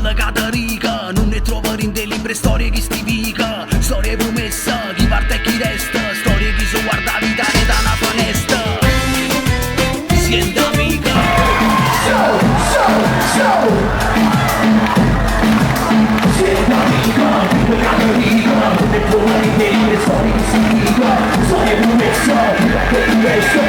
la catarica, non ne troverò in dei libri storie che stivica. Storie promessa, chi parte e chi resta, storie che so guarda la vita ne da una finestra. Siente amica. Show. Siente amica, la catarica, non ne troverò in dei libri storie che stivica. Storie promessa, chi parte e chi resta.